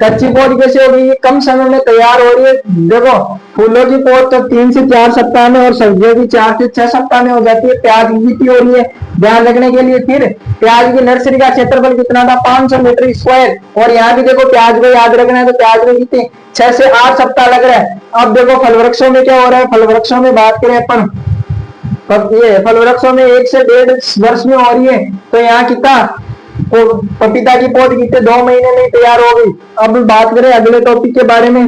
कच्ची पौध कैसे होगी? ये कम समय में तैयार हो रही है। देखो फूलों की पौध तो 3 से 4 सप्ताह में, और सब्जियों की 4 से 6 सप्ताह में हो जाती है। प्याज की कितनी हो रही है, ध्यान रखने के लिए। फिर प्याज की नर्सरी का क्षेत्रफल कितना था? 500 मीटर स्क्वायर। और यहाँ भी देखो प्याज को याद रखना है, तो प्याज में कितने? 6 से 8 सप्ताह लग रहा है। अब देखो फल वृक्षों में क्या हो रहा है? फल वृक्षों में बात करें अपन, ये फल वृक्षों में 1 से 1.5 वर्ष में हो रही है, तो यहाँ कितना? पपीता की पौध कितने? 2 महीने में तैयार हो गई। अब बात करें अगले टॉपिक के बारे में,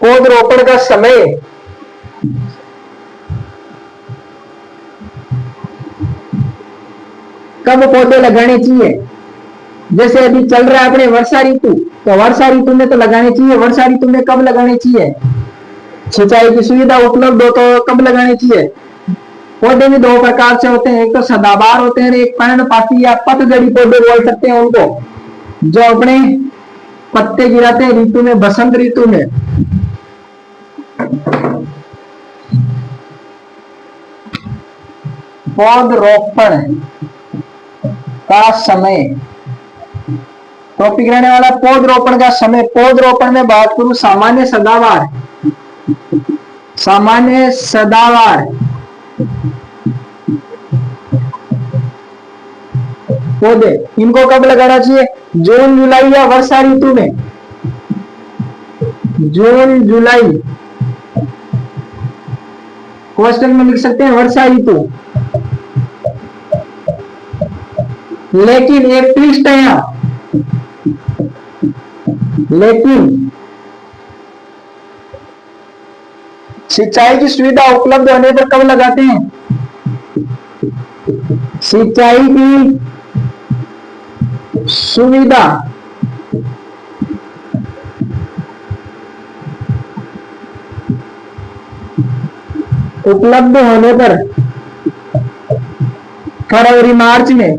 पौध रोपण का समय। कब पौधे लगाने चाहिए? जैसे अभी चल रहा है अपने वर्षा ऋतु, तो वर्षा ऋतु में तो लगाने चाहिए। वर्षा ऋतु में कब लगाने चाहिए? सिंचाई की सुविधा उपलब्ध हो तो कब लगाने चाहिए? पौधे भी 2 प्रकार से होते हैं, एक तो सदाबहार होते हैं, एक पर्णपाती या पतझड़ी पौधे बोल सकते हैं उनको, जो अपने पत्ते गिराते हैं ऋतु में, बसंत ऋतु में। पौधरोपण का समय, टॉपिक रहने वाला पौधरोपण का समय। पौधरोपण में बात करूं, सामान्य सदाबहार, सामान्य सदाबहार पौधे, इनको कब लगाना चाहिए? जून जुलाई या वर्षा ऋतु में। जून जुलाई, क्वेश्चन में लिख सकते हैं वर्षा ऋतु। लेकिन एक ट्विस्ट है यहां, लेकिन सिंचाई की सुविधा उपलब्ध होने पर कब लगाते हैं? सिंचाई की सुविधा उपलब्ध होने पर फरवरी मार्च में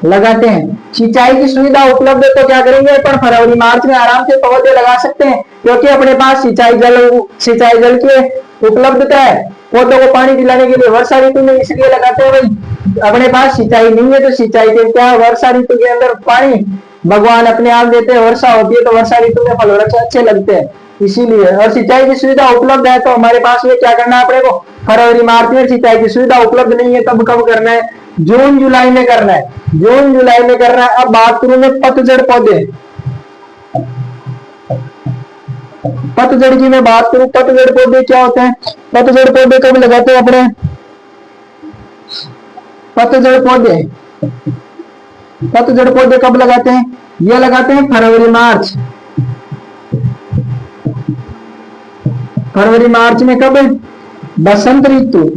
लगाते हैं। सिंचाई की सुविधा उपलब्ध है तो क्या करेंगे अपन? फरवरी मार्च में आराम से पौधे लगा सकते हैं, क्योंकि अपने पास सिंचाई जल की उपलब्धता है पौधों को पानी पिलाने के लिए। वर्षा ऋतु में इसलिए लगाते हैं भाई, अपने पास सिंचाई नहीं है तो सिंचाई के क्या, वर्षा ऋतु के अंदर पानी भगवान अपने आप देते हैं, वर्षा होती है तो वर्षा ऋतु में फल वृक्ष अच्छे लगते हैं इसीलिए। और सिंचाई की सुविधा उपलब्ध है तो हमारे पास में क्या करना है अपने को? फरवरी मार्च में। सिंचाई की सुविधा उपलब्ध नहीं है तब कब करना है? जून जुलाई में करना है, जून जुलाई में करना है। अब बात करूं मैं पतझड़ पौधे, पतझड़ की मैं बात करूं, पतझड़ पौधे क्या होते हैं? पतझड़ पौधे कब लगाते हैं अपने? पतझड़ पौधे पतझड़ पौधे कब लगाते हैं? ये लगाते हैं फरवरी मार्च। फरवरी मार्च में कब? बसंत ऋतु।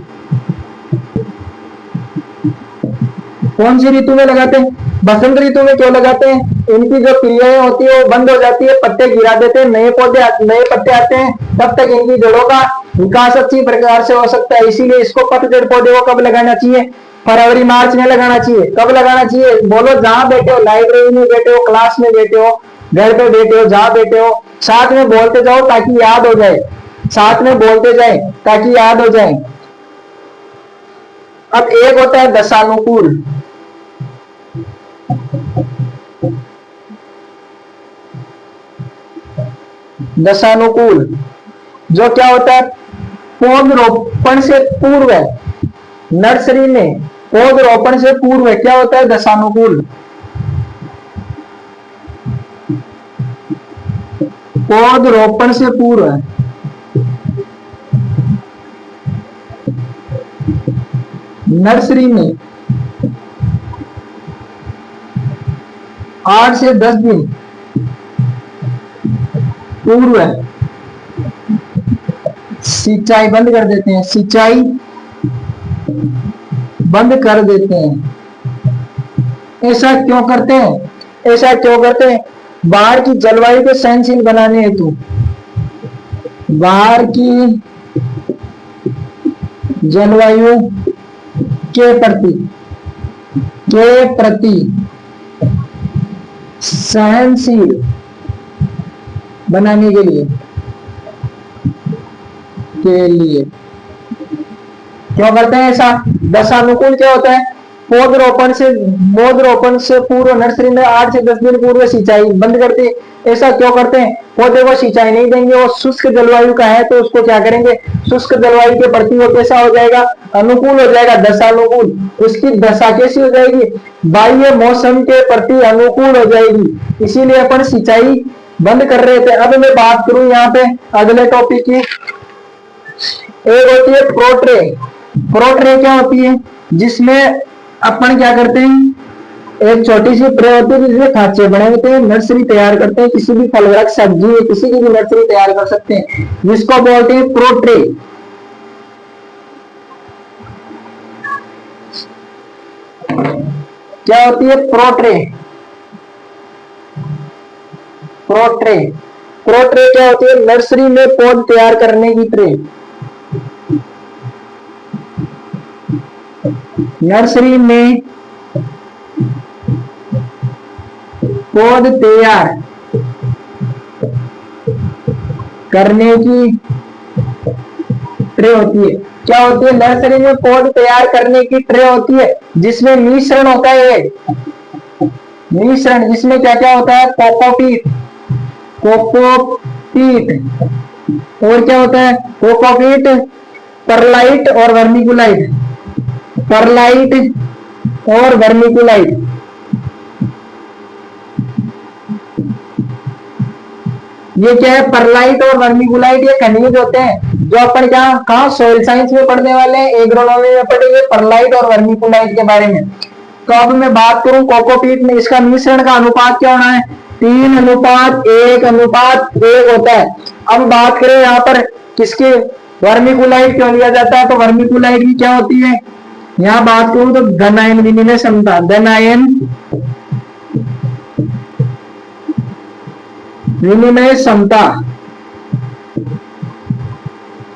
कौन सी ऋतु में लगाते हैं? बसंत ऋतु में। क्यों लगाते हैं? इनकी जो क्रियाएं होती है वो बंद हो जाती है, पत्ते गिरा देते हैं, नए पत्ते आते हैं, तब तक इनकी जड़ों का विकास अच्छी प्रकार से हो सकता है। इसीलिए इसको पतझड़ पौधे को कब लगाना चाहिए? फरवरी मार्च में लगाना चाहिए। कब लगाना चाहिए? बोलो, जहां बैठे हो, लाइब्रेरी में बैठे हो, क्लास में बैठे हो, घर पे बैठे हो, जहां बैठे हो, साथ में बोलते जाओ ताकि याद हो जाए। साथ में बोलते जाए ताकि याद हो जाए। अब एक होता है दशानुकूल। दशानुकूल जो क्या होता है? पौधरोपण से पूर्व, नर्सरी में पौधरोपण से पूर्व क्या होता है? दशानुकूल। पौधरोपण से पूर्व नर्सरी में 8 से 10 दिन पूर्व सिंचाई बंद कर देते हैं। सिंचाई बंद कर देते हैं। ऐसा क्यों करते हैं? ऐसा क्यों करते हैं? बाहर की जलवायु को सहनशील बनाने हेतु, बाहर की जलवायु के प्रति सहनशील बनाने के लिए क्यों करते हैं ऐसा? दशानुकूल क्या होता है? पौधरोपण से पूर्व नर्सरी में 8 से 10 दिन पूर्व सिंचाई बंद करते। ऐसा क्यों करते हैं? पौधे को सिंचाई नहीं देंगे, वो शुष्क जलवायु का है, तो उसको क्या करेंगे? शुष्क जलवायु के प्रति वो कैसा हो जाएगा? अनुकूल हो जाएगा, दशानुकूल। उसकी दशा कैसी हो जाएगी? बाह्य मौसम के प्रति अनुकूल हो जाएगी। इसीलिए अपन सिंचाई बंद कर रहे थे। अब मैं बात करूं यहाँ पे अगले टॉपिक की। एक होती है प्रोट्रे। प्रोट्रे क्या होती है? जिसमें अपन क्या करते हैं? एक छोटी सी ट्रे होती है जिसमें खांचे बने होते हैं, नर्सरी तैयार करते हैं। किसी भी फल वृक्ष सब्जी किसी की भी नर्सरी तैयार कर सकते हैं, जिसको बोलते हैं प्रोट्रे। क्या होती है? प्रोट्रे। प्रोट्रे प्रोट्रे क्या होती है? नर्सरी में पौध तैयार करने की ट्रे। नर्सरी में पौध तैयार करने की ट्रे होती है। क्या होती है? नर्सरी में पौध तैयार करने की ट्रे होती है, जिसमें मिश्रण होता है। मिश्रण जिसमें क्या क्या होता है? कोकोपीट और क्या होता है? कोकोपीट, परलाइट और वर्मिकुलाइट। परलाइट और वर्मिकुलाइट। ये क्या है? परलाइट और वर्मिकुलाइट ये खनिज होते हैं जो अपन कहाँ सोइल साइंस में पढ़ने वाले हैं, एग्रोनॉमी में पढ़ेंगे परलाइट और वर्मिकुलाइट के बारे में। तो अब मैं बात करूं कोकोपीट में, इसका मिश्रण का अनुपात क्या होना है? 3:1:1 होता है। अब बात करें यहाँ पर किसके? वर्मिकुलाइट क्यों लिया जाता है? तो वर्मिकुलाइट की क्या होती है? यहाँ बात करूं तो घन आयन विनिमय क्षमता, घन आयन विनिमय क्षमता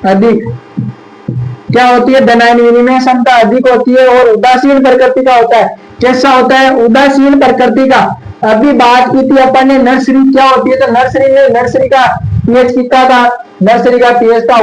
अधिक क्या होती है? धन आयन विनिमय क्षमता अधिक होती है और उदासीन प्रकृति का होता है। कैसा होता है? उदासीन प्रकृति का। अभी बात की थी अपन ने नर्सरी क्या होती है, तो नर्सरी का पीएच कितना था? नर्सरी का पीएच था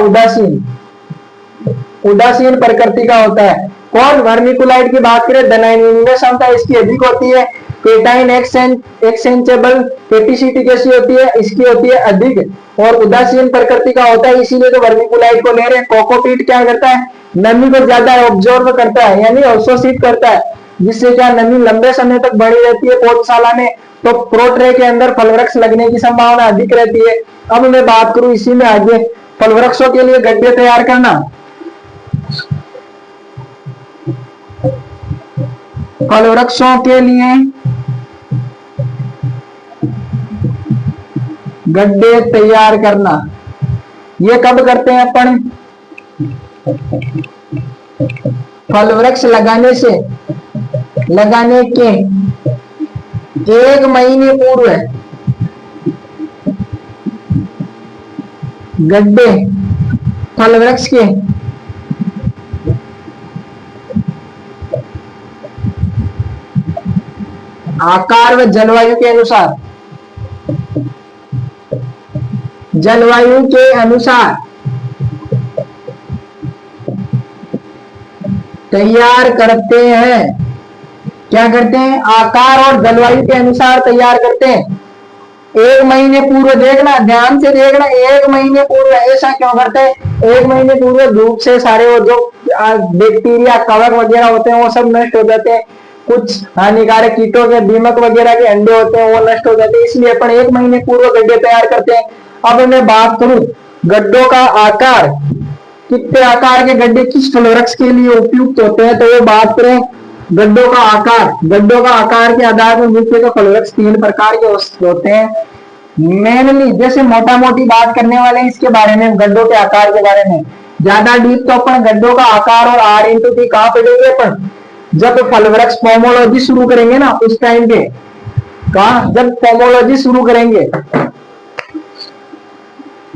उदासीन प्रकृति का होता है। कौन? वर्मिकुलाइट की बात करें, धन आयन विनिमय क्षमता इसकी अधिक होती है। केटाइन एक्सचेंजेबल कैपेसिटी कैसी होती है? इसकी होती है अधिक और उदासीन प्रकृति का होता है। इसीलिए तो वर्मिकुलाइट को ले रहे हैं। कोकोपीट क्या करता है? नमी को ज्यादा ऑब्जर्व करता है, यानी अवशोषित करता है, जिससे क्या नमी लंबे समय तक बनी रहती है पौधशाला में। तो प्रोट्रे के अंदर फल वृक्ष लगने की संभावना अधिक रहती है। अब मैं बात करूं इसी में आगे फल वृक्षों के लिए गड्ढे तैयार करना। फल वृक्षों के लिए गड्ढे तैयार करना। ये कब करते हैं अपन? फल वृक्ष लगाने के 1 महीने पूर्व गड्ढे फल वृक्ष के आकार व जलवायु के अनुसार तैयार करते हैं। क्या करते हैं? आकार और जलवायु के अनुसार तैयार करते हैं। 1 महीने पूर्व, देखना ध्यान से देखना, 1 महीने पूर्व। ऐसा क्यों करते हैं? 1 महीने पूर्व धूप से सारे वो जो बैक्टीरिया कवक वगैरह होते हैं वो सब नष्ट हो जाते हैं। कुछ हानिकारक कीटों के, दीमक वगैरह के अंडे होते हैं वो नष्ट हो जाते हैं। इसलिए अपन 1 महीने पूर्व गड्ढे तैयार करते हैं। अब मैं बात करूं गड्ढों का आकार, कितने आकार के गड्ढे किस फल वृक्ष के लिए उपयुक्त होते हैं, तो वो बात करें गड्ढों का आकार। गड्ढों का आकार के आधार पर मुख्यतः फल वृक्ष 3 प्रकार के होते हैं। मेनली जैसे मोटा मोटी बात करने वाले हैं इसके बारे में, गड्ढों के आकार के बारे में। ज्यादा डीप तो अपन गड्ढों का आकार और R×T कहां पढ़ेंगे अपन? जब फल वृक्ष पोमोलॉजी शुरू करेंगे ना, उस टाइम पे। कहा? जब पोमोलॉजी शुरू करेंगे।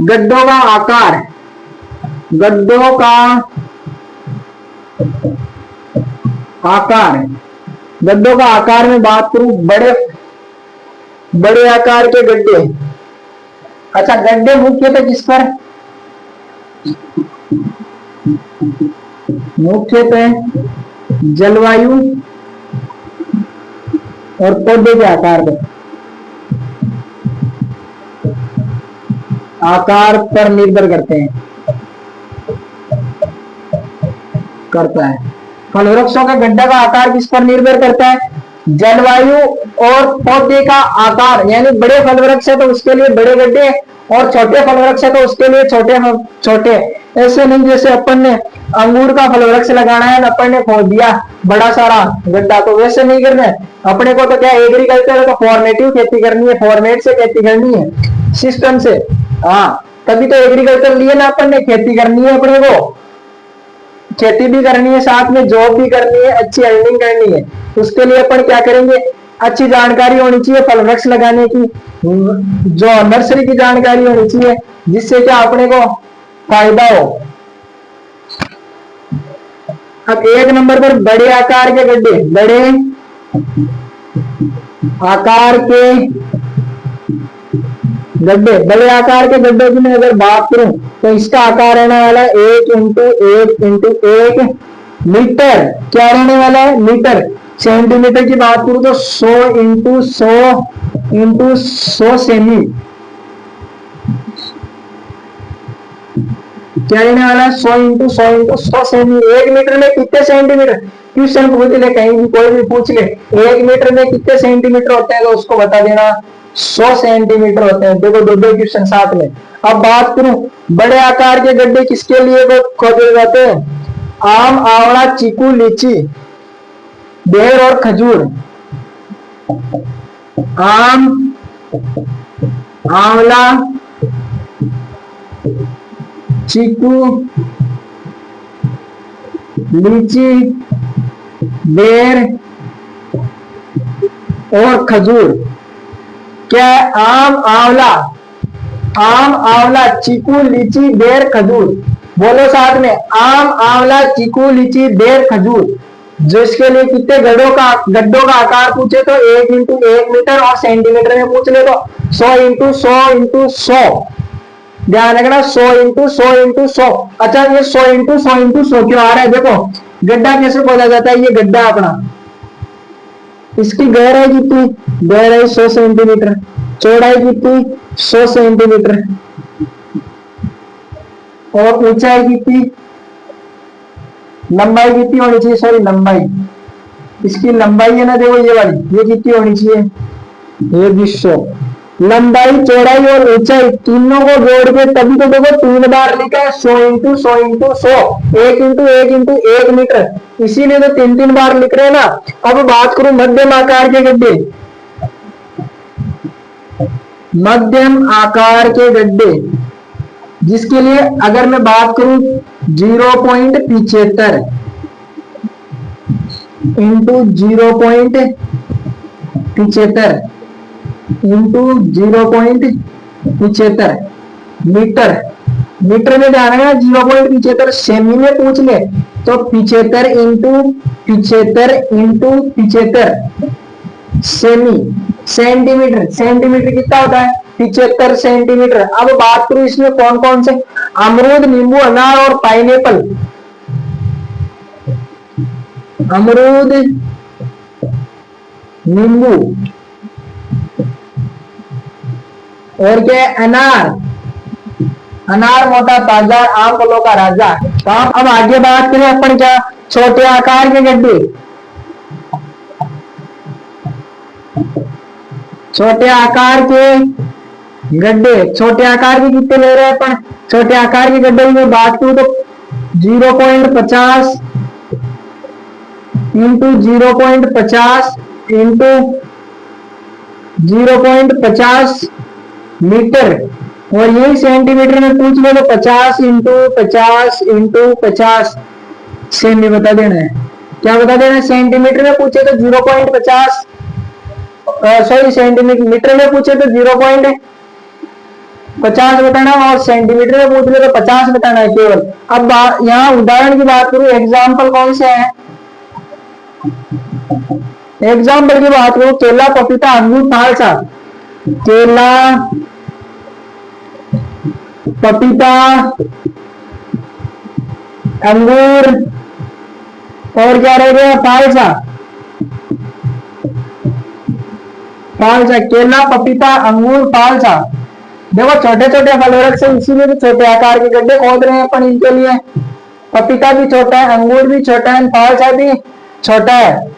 गड्ढों का आकार, गड्ढों का आकार में बात करूं, बड़े आकार के गड्ढे। अच्छा, गड्ढे मुख्यतः किस पर? मुख्यतः जलवायु और पौधे के आकार पर निर्भर करता है। फल वृक्षों का गड्ढा का आकार किस पर निर्भर करता है? जलवायु और पौधे का आकार। यानी बड़े फल वृक्ष है तो उसके लिए बड़े गड्ढे, और छोटे फल वृक्ष है तो उसके लिए छोटे। ऐसे नहीं जैसे अपन ने अंगूर का फल वृक्ष लगाना है, अपन ने खोद दिया बड़ा सारा गड्ढा, तो वैसे नहीं करना है। अपने को तो क्या एग्रीकल्चर है तो फॉर्मेटिव खेती करनी है, फॉर्मेट से खेती करनी है, सिस्टम से। हाँ, तभी तो एग्रीकल्चर लिए ना अपन ने। खेती करनी है अपने को, खेती भी करनी है, साथ में जॉब भी करनी है, अच्छी अर्निंग करनी है। उसके लिए अपन क्या करेंगे? अच्छी जानकारी होनी चाहिए फल वृक्ष लगाने की, जो नर्सरी की जानकारी होनी चाहिए, जिससे क्या अपने को फायदा हो। अब 1 नंबर पर बड़े आकार के गड्ढे। बड़े आकार के गड्ढे की मैं अगर बात करूं तो इसका आकार रहने वाला है 1 × 1 मीटर। क्या रहने वाला है? मीटर। सेंटीमीटर की बात करूं तो 100 सेमी। क्या रहने वाला है? 100 सेमी। 1 मीटर में कितने सेंटीमीटर? क्वेश्चन पूछ ले, कहीं भी कोई भी पूछ ले, 1 मीटर में कितने सेंटीमीटर होते हैं तो उसको बता देना 100 सेंटीमीटर होते हैं। देखो दो क्वेश्चन साथ में। अब बात करूं बड़े आकार के गड्ढे किसके लिए खोदे जाते हैं? आम, आंवला, चीकू, लीची, बेर और खजूर। आम, आंवला, चीकू, लीची, बेर और खजूर। क्या? आम, आंवला, चीकू, लीची, बेर, खजूर। बोलो साथ में, आम, आंवला, चीकू, लीची, बेर, खजूर। जो इसके लिए कितने गड्ढों का आकार पूछे तो 1 × 1 मीटर, और सेंटीमीटर में पूछ ले तो 100 × 100 ध्यान रखना, 100 × 100। अच्छा, ये 100 × 100 क्यों आ रहा है? देखो गड्ढा कैसे खोदा जाता है। ये गड्ढा अपना, इसकी गहराई कितनी? गहराई 100 सेंटीमीटर, चौड़ाई कितनी? 100 सेंटीमीटर, और ऊंचाई कितनी? लंबाई कितनी होनी चाहिए? सॉरी, लंबाई, इसकी लंबाई है ना, देखो ये वाली, ये कितनी होनी चाहिए? ये 100। लंबाई, चौड़ाई और ऊंचाई तीनों को जोड़ के तभी तो देखो 3 बार लिखा है 100 × 100 × 100, 1 × 1 × 1 मीटर, इसीलिए तो 3 बार लिख रहे हैं ना। अब बात करूं मध्यम आकार के गड्ढे। मध्यम आकार के गड्ढे, जिसके लिए अगर मैं बात करूं 0.75 इंटू 0.75 इंटू 0.75 मीटर, मीटर में ध्यान रखना 0.75 सेमी में पूछ ले तो 75 इंटू 75 सेमी, सेंटीमीटर, सेंटीमीटर कितना होता है 75 सेंटीमीटर। अब बात करूं इसमें कौन कौन से, अमरूद, नींबू, अनार और पाइनएप्पल। अमरूद, नींबू और क्या, अनार, अनार मोटा ताजा आम फलों का राजा। तो अब आगे बात करें अपन क्या, छोटे आकार के गड्ढे। छोटे आकार के गड्ढे, छोटे आकार के कितने ले रहे हैं अपन, छोटे आकार के गड्ढे में बात करूं तो 0.50 इंटू 0.50 इंटू 0.50 मीटर, और यही सेंटीमीटर में पूछ ले तो 50 इंटू 50 इंटू 50 सेमी बता देना है। क्या बता देना है, सेंटीमीटर में पूछे तो 0.50, सॉरी सेंटीमीटर, मीटर में पूछे तो 0.50 बताना और सेंटीमीटर में पूछ ले तो 50 बताना है केवल। अब यहाँ उदाहरण की बात करूं, एग्जाम्पल कौन से है, एग्जाम्पल की बात करूं, केला, पपीता, अंगूर, फालसा। केला, पपीता, अंगूर और क्या रह गया, फालसा। फालसा, केला, पपीता, अंगूर, फालसा। देखो छोटे छोटे फल रख से, इसीलिए तो छोटे आकार के गड्ढे खोद रहे हैं अपन इनके लिए। पपीता भी छोटा है, अंगूर भी छोटा है, फालसा भी छोटा है।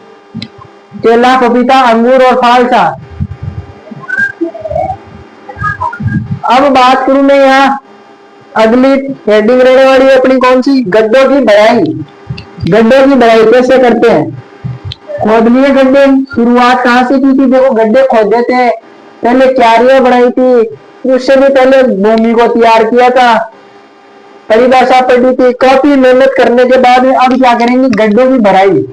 केला, पपीता, अंगूर और फालसा। अब बात करूं मैं यहाँ अगली हेडिंग रहने वाली है अपनी कौन सी, गड्ढों की बढ़ाई। गड्ढों की बढ़ाई कैसे करते हैं, खोद लिए गड्ढे, शुरुआत कहां से की थी, देखो गड्ढे खोदे थे, पहले क्यारियां बढ़ाई थी, उससे भी पहले भूमि को तैयार किया था, परिभाषा पढ़ी थी, काफी मेहनत करने के बाद अब क्या करेंगे, गड्ढों की बढ़ाई।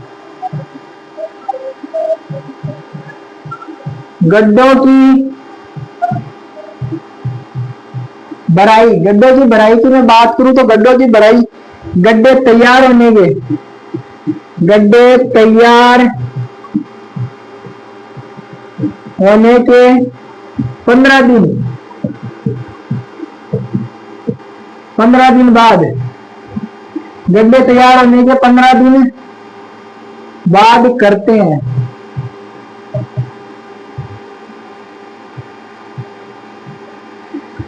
गड्ढों की बढ़ाई, गड्ढों की बढ़ाई की मैं बात करूं तो गड्ढों की बढ़ाई, गड्ढे तैयार होने के, गड्ढे तैयार होने के 15 दिन, 15 दिन बाद, गड्ढे तैयार होने के 15 दिन बाद करते हैं।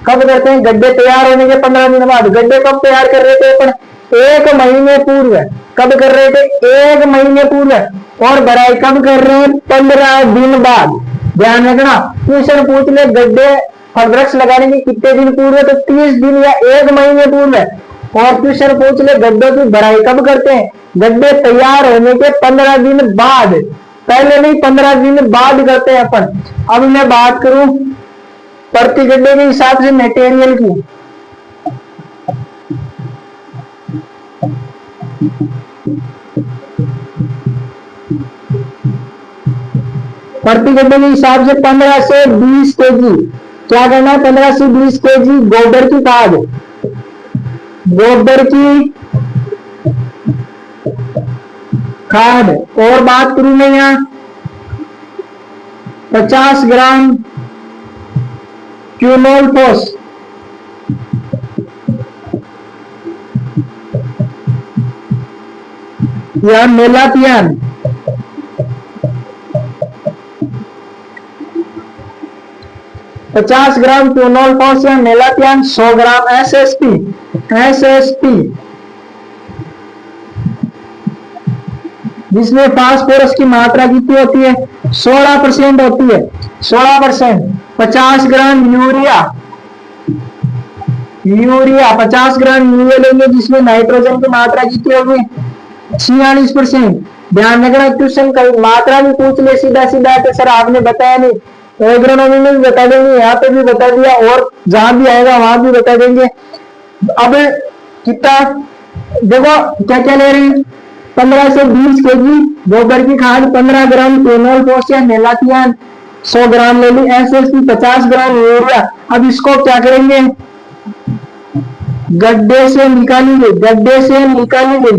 कब करते हैं, गड्ढे तैयार होने के 15 दिन बाद। गड्ढे कब तैयार कर रहे थे अपन, 1 महीने पूर्व। कब कर रहे थे, 1 महीने पूर्व। और बढ़ाई कब कर रहे हैं, 15 दिन बाद। ध्यान रखना, क्वेश्चन पूछ ले गड्ढे फल वृक्ष लगाने के कितने दिन पूर्व, तो 30 दिन या 1 महीने पूर्व। और क्वेश्चन पूछ ले गड्ढों की बढ़ाई कब करते हैं, गड्ढे तैयार होने के 15 दिन बाद, पहले नहीं 15 दिन बाद करते हैं अपन। अब मैं बात करूं प्रति गड्ढे के हिसाब से मटेरियल की, प्रति गड्ढे के हिसाब से 15 से 20 केजी क्या करना है, 15 से 20 केजी गोबर की खाद, गोबर की खाद। और बात करूं मैं यहाँ 50 ग्राम क्यूनोल्फोस, या मेलाथियन, 50 ग्राम क्यूनोल्फोस या मेलाथियन, 100 ग्राम एसएसपी, एसएसपी जिसमें फास्फोरस की मात्रा कितनी होती है, 16% होती है, 16%। 50 gram urea, urea 50 gram urea लेंगे जिसमें नाइट्रोजन की मात्रा कितनी होगी, 46%। ध्यान रखना, क्वेश्चन का मात्रा भी पूछ ले सीधा सीधा तो सर आपने बताया नहीं, एग्रोनॉमी में भी बता देंगे, यहाँ पे भी बता दिया, और जहां भी आएगा वहां भी बता देंगे। अब कितना देखो क्या क्या ले रहे हैं, 15 से 20 केजी गोबर की खाद, 15 ग्राम केनोल फोस या मेलाथियान, 100 ग्राम ले ली एसएसपी, 50 ग्राम यूरिया। अब इसको क्या करेंगे, गड्ढे से निकालेंगे, गड्ढे से निकालेंगे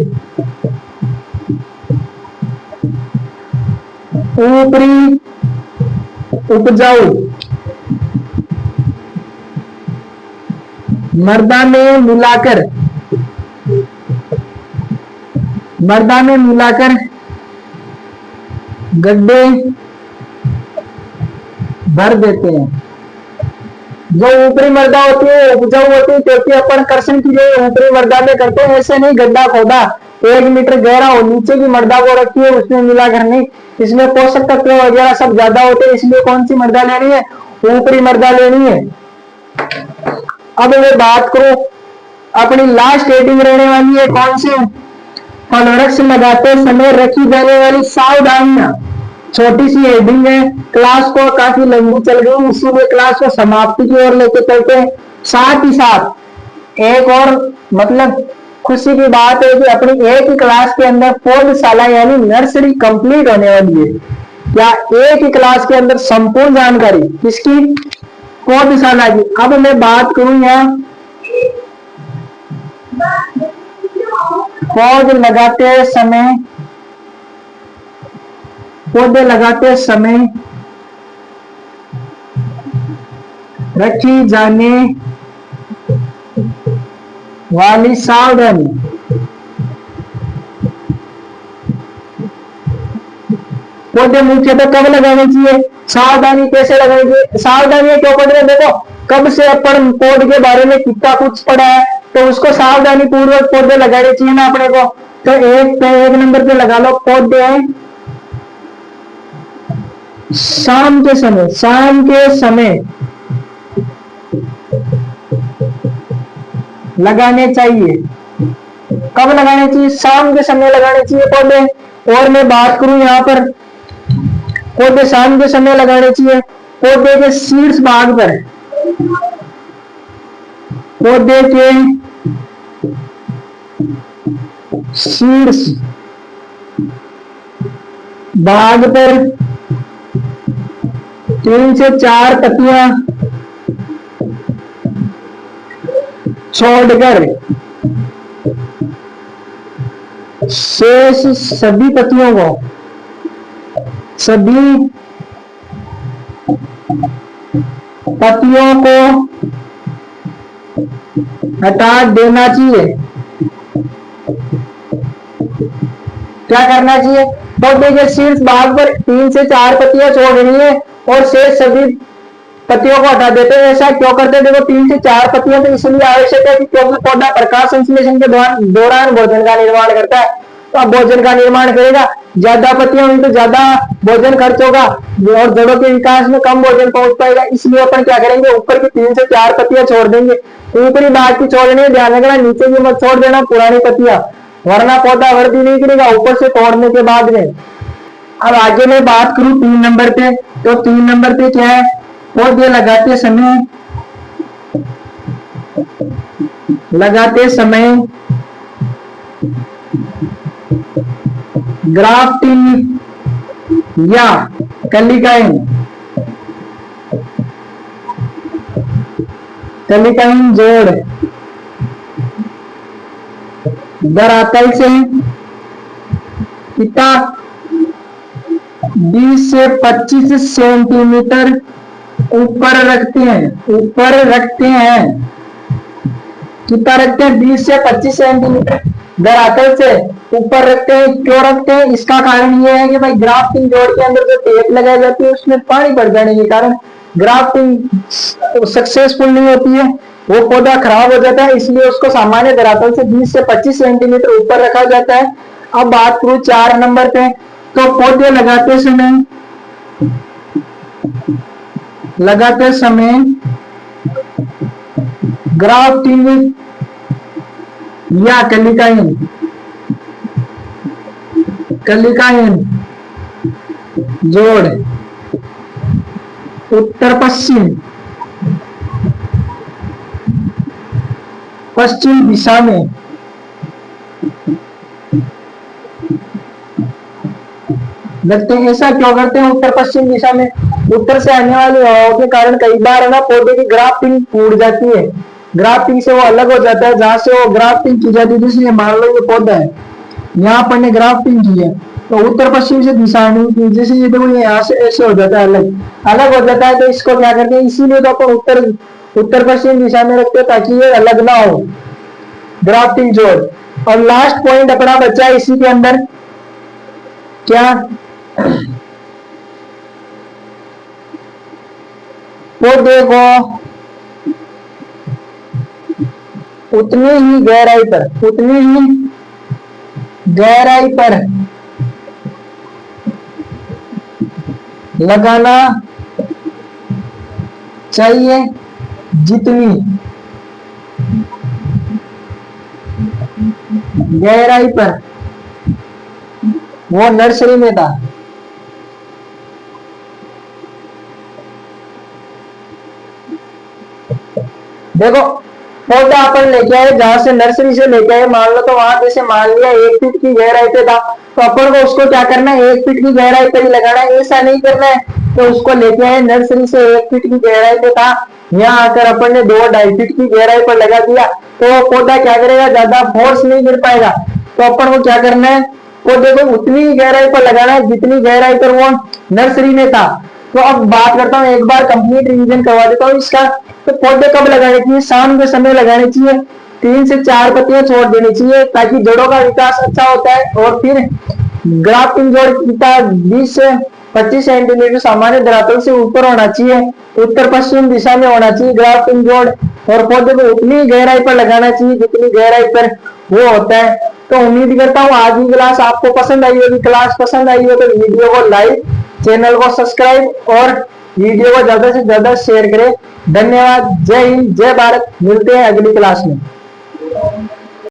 ऊपरी उपजाऊ मृदा में मिलाकर, मृदा में मिलाकर गड्ढे भर देते हैं। जो ऊपरी मृदा होती है उपजाऊ होती है, क्योंकि अपन कर्षण की जो ऊपरी मृदा में करते हैं, ऐसे नहीं गड्ढा खोदा 1 मीटर गहरा हो, नीचे की मृदा को रखी है उसमें मिलाकर नहीं, इसमें पोषक तत्व वगैरह सब ज्यादा होते हैं, इसलिए कौन सी मृदा लेनी है, ऊपरी मृदा लेनी है। अब मैं बात करूं अपनी लास्ट हेडिंग रहने वाली है कौन सी, फलवृक्ष लगाते समय रखी जाने वाली सावधानियां। छोटी सी हेडिंग है, क्लास को काफी लंबी चल गई, इसीलिए क्लास को समाप्ति की ओर लेके चलते हैं। साथ ही साथ एक और मतलब खुशी की बात है कि अपनी एक ही क्लास के अंदर पौधशाला यानी नर्सरी कंप्लीट होने वाली है। या एक ही क्लास के अंदर संपूर्ण जानकारी किसकी, पौधशाला की। अब मैं बात करूं यहाँ पौधे लगाते समय, पौधे लगाते समय रखी जाने वाली सावधानी। पौधे मुख्यतः कब लगाने चाहिए, सावधानी कैसे लगानी चाहिए, सावधानी क्यों पढ़ रहे, देखो कब से अपन पौधे के बारे में कितना कुछ पढ़ा है, तो उसको सावधानी पूर्वक पौधे लगाने चाहिए ना अपने को। तो एक नंबर पे लगा लो, पौधे शाम के समय, शाम के समय लगाने चाहिए। कब लगाने चाहिए, शाम के समय लगाने चाहिए पौधे। और मैं बात करूं यहाँ पर पौधे शाम के समय लगाने चाहिए, पौधे के शीर्ष भाग पर, पौधे के शीर्ष भाग पर 3 से 4 पत्तियां छोड़कर शेष सभी पत्तियों को, सभी पत्तियों को हटा देना चाहिए। क्या करना चाहिए, पौधे के शीर्ष भाग पर 3 से 4 पत्तियां छोड़नी है और शेष सभी पत्तियों को हटा देते हैं। ऐसा क्यों करते हैं, देखो 3 से 4 पत्तियां तो इसलिए आवश्यक है क्योंकि पौधा प्रकाश संश्लेषण के दौरान भोजन का निर्माण करता है। तो अब भोजन का निर्माण करेगा, ज्यादा पत्तियां हुई तो ज्यादा भोजन खर्च होगा और जड़ों के विकास में कम भोजन पहुंच पाएगा। इसलिए अपन क्या करेंगे, ऊपर की 3 से 4 पत्तियां छोड़ देंगे, ऊपरी भाग की छोड़नी है, ध्यान रखना नीचे की मत छोड़ देना पुरानी पत्तियां, वरना पौधा वृद्धि नहीं करेगा ऊपर से तोड़ने के बाद में। अब आगे मैं बात करूं 3 नंबर पे, तो 3 नंबर पे क्या है, पौधे लगाते समय ग्राफ्टिंग या कलिकाइन जोड़ दरअसल से कितना 20 से 25 सेंटीमीटर ऊपर रखते हैं, कितना रखते हैं, 20 से 25 सेंटीमीटर धरातल से ऊपर रखते हैं। क्यों रखते हैं, इसका कारण यह है कि भाई ग्राफ्टिंग जोड़ के अंदर जो टेप लगाई जाती है उसमें पानी पड़ जाने के कारण ग्राफ्टिंग सक्सेसफुल नहीं होती है, वो पौधा खराब हो जाता है, इसलिए उसको सामान्य धरातल से 20 से 25 सेंटीमीटर ऊपर रखा जाता है। अब बात करूं 4 नंबर पे, तो पौधे लगाते समय ग्राफ्टिंग या कलिकाइन जोड़ उत्तर पश्चिम, पश्चिम दिशा में लगते हैं। ऐसा क्यों करते हैं उत्तर पश्चिम दिशा में? उत्तर से आने वाली हवाओं के कारण कई बार है ना पौधे की ग्राफ्टिंग टूट जाती है, ग्राफ्टिंग से वो अलग हो जाता है जहां से वो ग्राफ्टिंग की जाती है। इसलिए मान लो ये पौधा है, यहाँ पर ने ग्राफ्टिंग की है तो उत्तर पश्चिम से दिशा नहीं, जैसे ये देखो ये यहाँ से ऐसे हो जाता है, अलग अलग हो जाता है। तो इसको क्या करते हैं, इसीलिए तो अपन उत्तर पश्चिम दिशा में रखते हैं ताकि ये अलग ना हो, ग्राफ्टिंग जोड़। और लास्ट पॉइंट अपना बचा है इसी के अंदर, क्या? पौधे को उतनी ही गहराई पर, उतनी ही गहराई पर लगाना चाहिए जितनी गहराई पर वो नर्सरी में था। देखो पौधा अपन लेके आए जहां से नर्सरी से लेके आए, मान लो तो वहां जैसे मान लिया 1 फीट की गहराई पे था, तो अपन को उसको क्या करना है 1 फीट की गहराई पे ही लगाना है, ऐसा नहीं करना है। तो उसको लेके आए नर्सरी से 1 फीट की गहराई पे था, यहाँ आकर अपन ने 2-2.5 फीट की गहराई पर लगा दिया, तो पौधा क्या करेगा, ज्यादा फोर्स नहीं कर पाएगा। तो अपन को क्या करना है, पौधे को उतनी गहराई पर लगाना है जितनी गहराई पर वो नर्सरी में था। तो अब बात करता हूँ, एक बार कंप्लीट रिवीजन करवा देता हूँ इसका। तो पौधे कब लगाने चाहिए? शाम के समय लगाने चाहिए, 3 से 4 पत्तियां छोड़ देनी चाहिए ताकि जड़ों का विकास अच्छा होता है। और फिर ग्राफ्टिंग जोड़ कितना 20 से 25 सेंटीमीटर सामान्य धरातल से ऊपर होना चाहिए, उत्तर पश्चिम दिशा में होना चाहिए ग्राफ्टिंग जोड़। और पौधे को उतनी गहराई पर लगाना चाहिए जितनी गहराई पर वो होता है। तो उम्मीद करता हूँ आज की क्लास आपको पसंद आई होगी। क्लास पसंद आई हो तो वीडियो को लाइक, चैनल को सब्सक्राइब और वीडियो को ज्यादा से ज्यादा शेयर करें। धन्यवाद। जय हिंद, जय भारत। मिलते हैं अगली क्लास में।